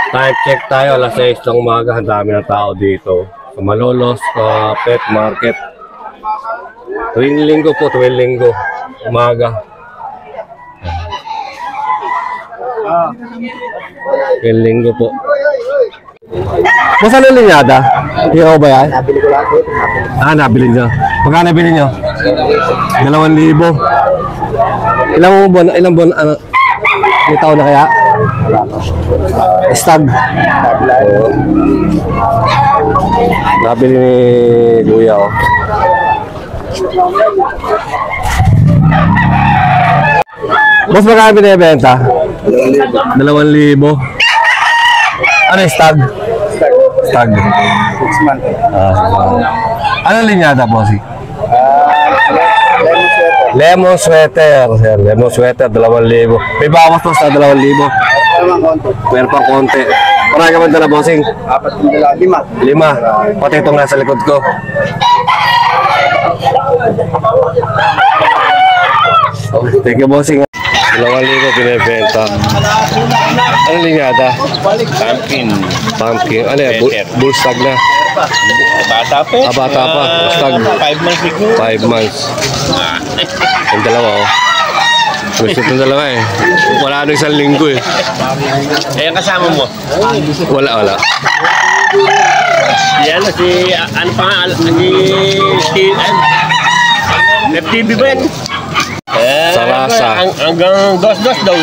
Time check tayo, alas 6 ng umaga. Ang dami ng tao dito sa Malolos Pet Market. Tuwing linggo po, tuwing linggo umaga. Tuwing linggo po. Masa ano linyada? Hero ba yan? Nabili ko lahat ito. Nabili nyo. Magkano nabili nyo? 2,000. Ilang buwan, ano? May taon na kaya? Stag. Nabili ni Kuya, oh. Boss, magkano binibenta? 2,000. Ano yung stag? Stag. 6 months. Ano linyada, boss? Lemon sweater. Lemon sweater, 2,000. May bawas to sa 2,000. Meron pang konti. Marami ka man dala, bossing? 5. 5. Pati itong nasa likod ko. Thank you, bossing. 2,000 binibenta. Ano linyada? Pumpkin. Ano yan? Bull stag na. Bata pa. Bata pa. Stag. 5 months siguro. 5 months. Yung dalawa, oh. Gusto itong dalawa, eh. Wala na 1 linggo, eh. Eh, kasama mo? Wala. Yan, ano pa nga, Left TV ba yan? Sarasa. Hanggang 2 daw.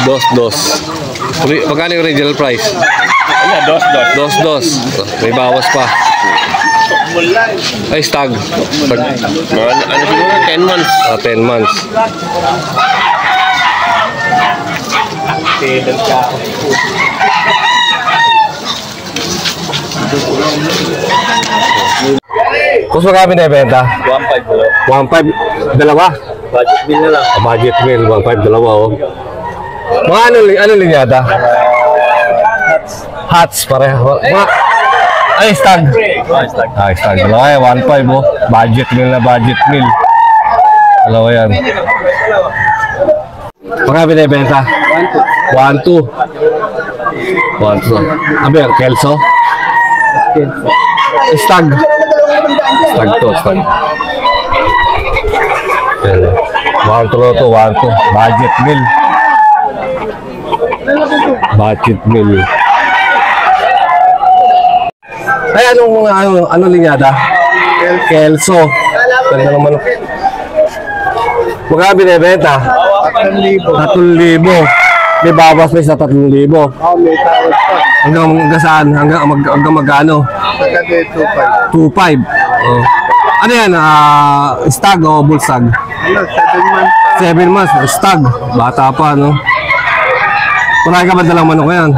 2. Magkano yung original price? Ano, 2. 2. May bawas pa. Ay, stag. Ano siguro, 10 months. 10 months. Kung magkano binibenta? 1,500. Dalawa? Budget bill na lang. Budget bill, 1,500, dalawa, oh. Mga ano linyada? Hats, pareho. Ay, stag. Stag. Dalawa, 1,500, oh. Budget meal. Dalawa yan. Mga binibenta? 1,200. Ano yan? Kelso? Stag. Stag to. 1,200. Budget meal. Ay, ano linyada? Kelso. Ganda naman. Magkano binibenta? 3,000. May bawas pa sa 3,000. May tawad pa. Hanggang saan? Hanggang magkano? Hanggang 2,500. 2,500. Oh. Ano yan? Stag o bull stag? 7 months. 7 months. Stag. Bata pa, no? Marami ka ba dalang manok yan?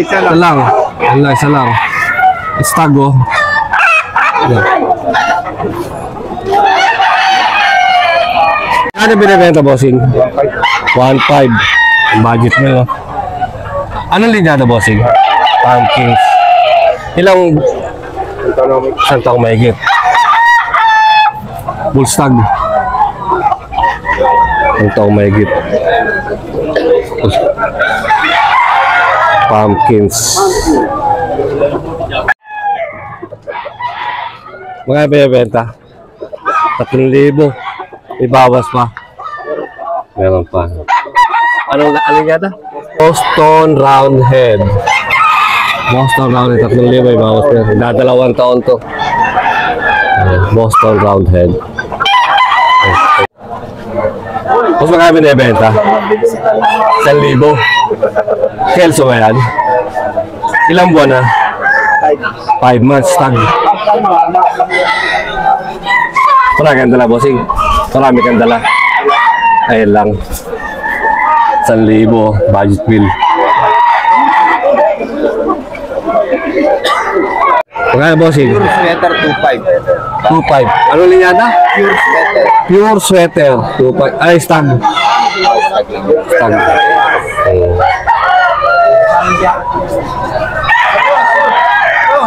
Isa lang. Isa lang. Stag, oh. Ano binibenta, bossing? 1,500. Budget mo, no? Anong linyada, bossing? Pumpkins. Ilang taong mahigit? Bull stag. Taong mahigit. Pumpkins. Mga binibenta? 3,000. May bawas pa. Meron pa. Ano yata? Boston Roundhead. 3,000. May bawas pa. Dadalawang taon to. Boston Roundhead. Mas magkano binibenta? 1,000. Kelso ba yan? Ilang buwan na? 5 months. Stag. Marami kang dala, bossing. Marami kang dala. Ayun lang. 1,000. Budget bill. Magkano, bossing? Pure sweater, 2,500. 2,500. Ano linyada? Pure sweater. Pure sweater. 2,500. Ay, stag. Stag.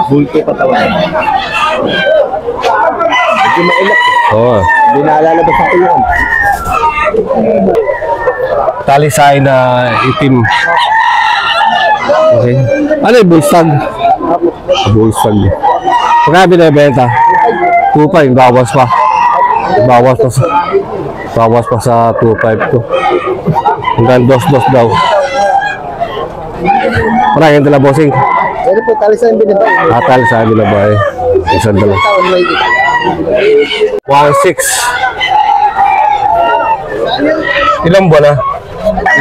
Bulto katawan. Medyo mailap. Oo. Hindi naalalabas sa kulungan. Talisay na itim. Okay. Ano yung bullstag? Bullstag. Pagka binibenta? 2.5, bawas pa. Bawas pa sa 2.5 to. Hanggang 2.2 daw. Parang yung dala bossing. Pero po, talisan binibay. Talisan binibay. Isang dala. 1.6. Ilang buwan na?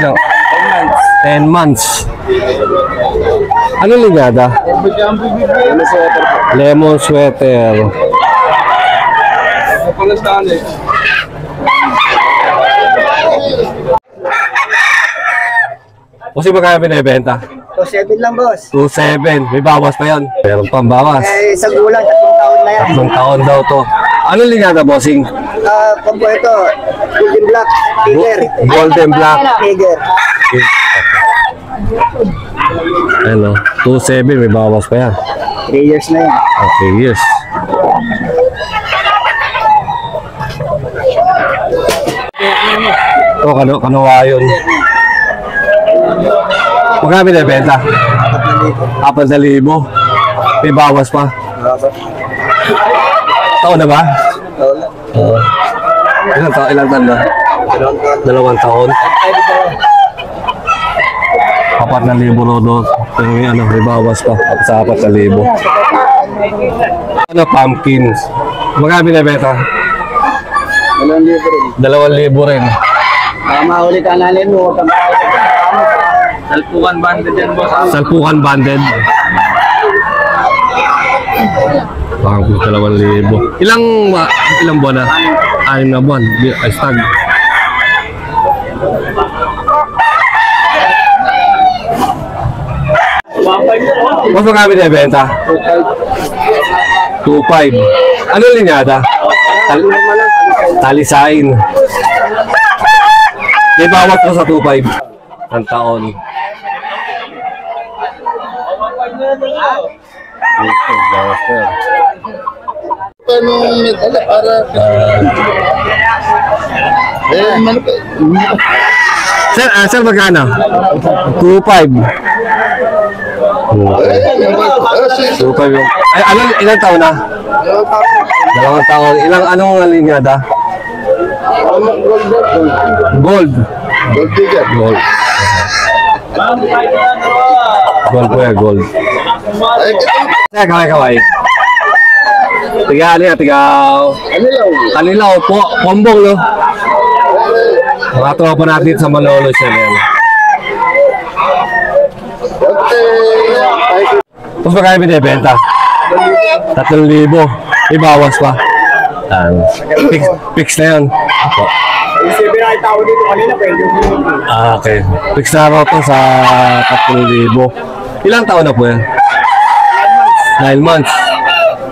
Ilang? 10 months. Ano ligada? Lemon sweater. Kasi magkaya binibenta? 2.7 lang, boss. 2.7. May bawas pa yan. Meron pang bawas. Isang gulang, 3 taon na yan. 3 taon daw to. Ano ligada, bossing? Kung po ito, Golden Black, Tiger. Golden Black. Tiger. Ano? 2.7. May bawas pa yan. 3 years na yan. Okay, yes. Ito, kanuwa yun. Magkano binibenta? 4,000. May bawas pa. Taon na ba? Oo. Ilang taon na? 2 taon. 4,000 rodo. Pero may bawas pa. Sa 4,000. Ano, pumpkins. Magkano binibenta? 2,000 rin. Mahuli ka namin mo. Salpukan banded yan, boss. Salpukan banded. Pumpkins 2,000. Ilang buwan na? 6 na buwan. Ay, stag. Mas magkano binibenta? 2.5. Ano linyada? Talisain. May bawat ko sa 2.5. Ang taon. Bawas ko yan. Sir, magkano? 2.5. 2.5 yung... Ay, ilang taon na? 2 taon. Anong linyada? Gold. Gold. Gold po yan, gold. Kaway. Kanilaw po. Kombong, no? Mga tropa natin sa Malolos yan. Tapos magkaya binibenta? 3,000. May bawas pa. Fix na yun. Okay. Fix na raw to sa 3,000. Ilang taon na po yan? 9 months.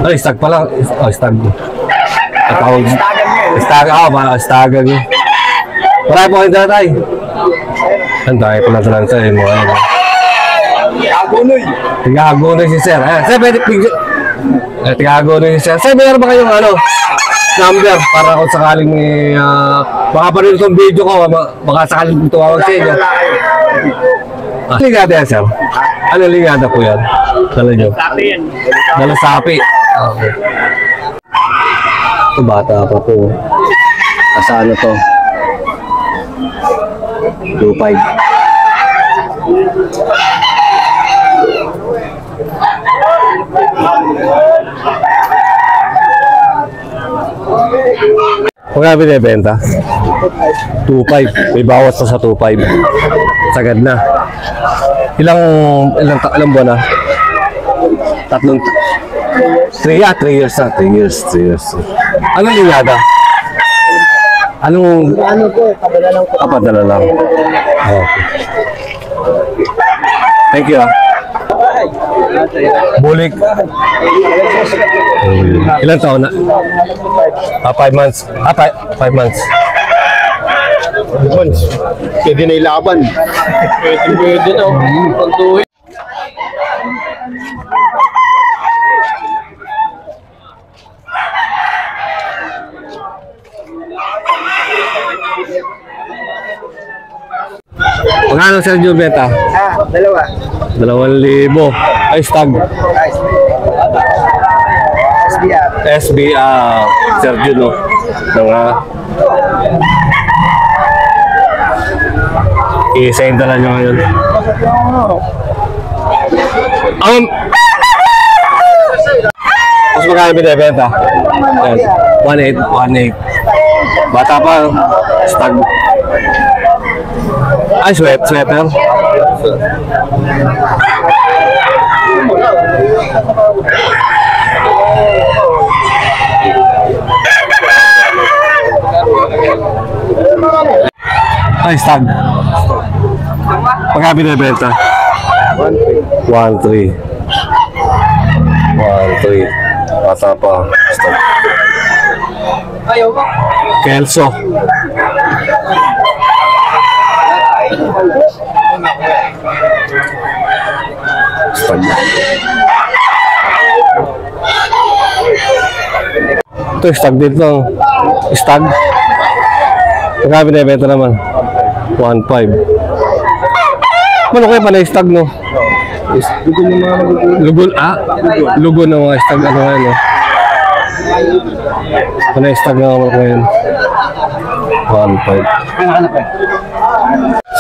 Ay, stag pa lang. Oh, stag. Stagan yun. Marami po kayong tatay. Ang tayo po lang sa mo. Tigagonoy si Sir. Sir, pwede tigagonoy si Sir. Sir, mayroon ba kayong number para kung sakaling baka pa rin itong video ko, baka sakaling tuwawag sa inyo. Ligada yan, Sir? Ano ligada po yan? Dala nyo? Dala sapi. Okay. Ito bata pa po. Asa ano to? 2.5. Magkano binibenta? 2.5. May bawas na sa 2.5. Sagad na. Ilang buwan na? 3 years na. 3 years. Anong linyada? Ano po? Kapadala lang. Okay. Thank you, Bulik. Ilan taon na? 5 months. 5 months. Pwede na ilaban. Pwede na. Pagtuwi. Magkano Sergio benta? Dalawa. 2,000. Ay, stag. Guys. SBR. SBR. Sergio, no? Mga i-send na nyo ngayon. Mas magkano binibenta? Ayan. 1.8. Bata pa. Stag. Ay, sweater. Ay, stag. Magkano binibenta? 1.3. 1.3. Bata pa. Stag. Kelso. Stag. Ito, stag dito. Stag. Magkano binibenta naman? 1.5. Ano kayo pala stag, no? Lugon, lugon ng mga stag. Ano nga, no? Ano yung stag na naman ko yun? 1.5.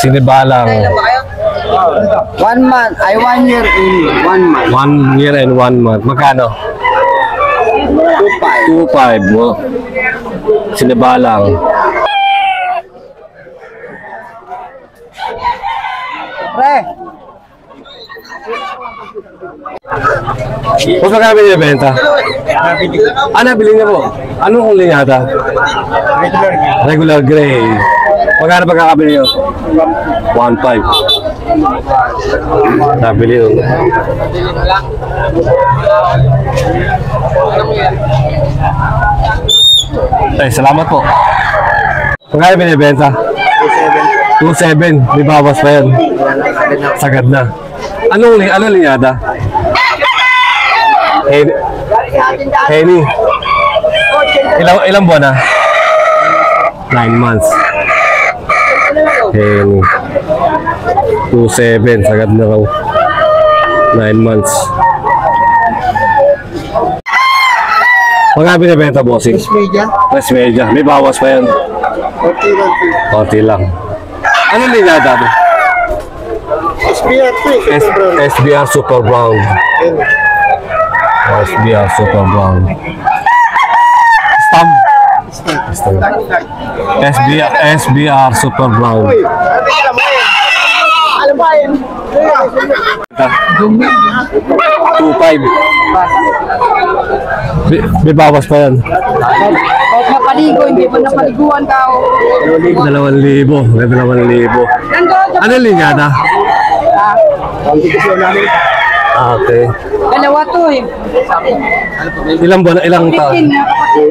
Sinibalang. 1 month. 1 year in 1 month. 1 year and 1 month. Magkano? 2.5. Mo. Sinibalang. Pre. Kung magkano binibenta? Nabili niya po. Anong huli niya ata? Regular gray. Magkano pagkakabili niyo? 1.5. Nabili yun. Ay, salamat po. Magkano binibenta? 2.7. May bawas pa yan. Sagad na. Anong linyada? Henny. Ilang buwan na? 9 months. Henny. 2.7. Sagad na raw. 9 months. Magkano binibenta, bossing? Media. Press media. May bawas pa yan. Konti lang. Anong linyada mo? SBR 3. SBR Super Brown. SBR Super Brown. Stag. SBR Super Brown. Alam ba yun? 2.5. May bawas pa yan. Kahit napaligo, hindi mo napaliguan ka. 2,000. 2,000. Ano linyada? Okay. Dalawa to eh. Ilang buwan, ilang taon? 15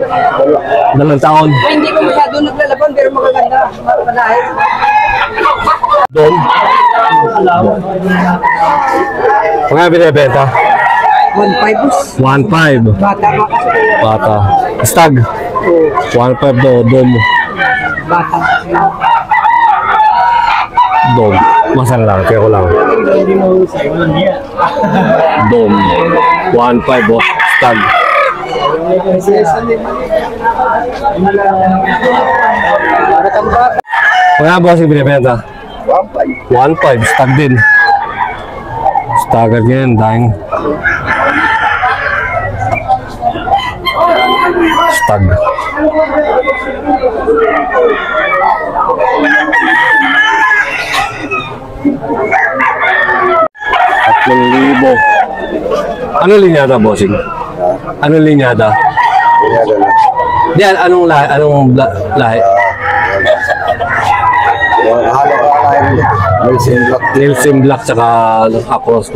na kapatid. 2 taon. Hindi ko masyado naglalaban pero magaganda. Malahit. Doon. Mga binibenta? 1.5. 1.5. Bata ka kasi. Bata. Stag. 1.5 do. Dom. Bata. Dom. Masan lang. Kaya ko lang. Dom. 1.5 oh. Stag. Mga boss yung binibenta? 1.5. Stag din. Stagger yan. Dahing. Stag. Libo. Ano linyada, bossing? Ano linyada? Diyan, anong lahi? Nielsen Black tsaka cross.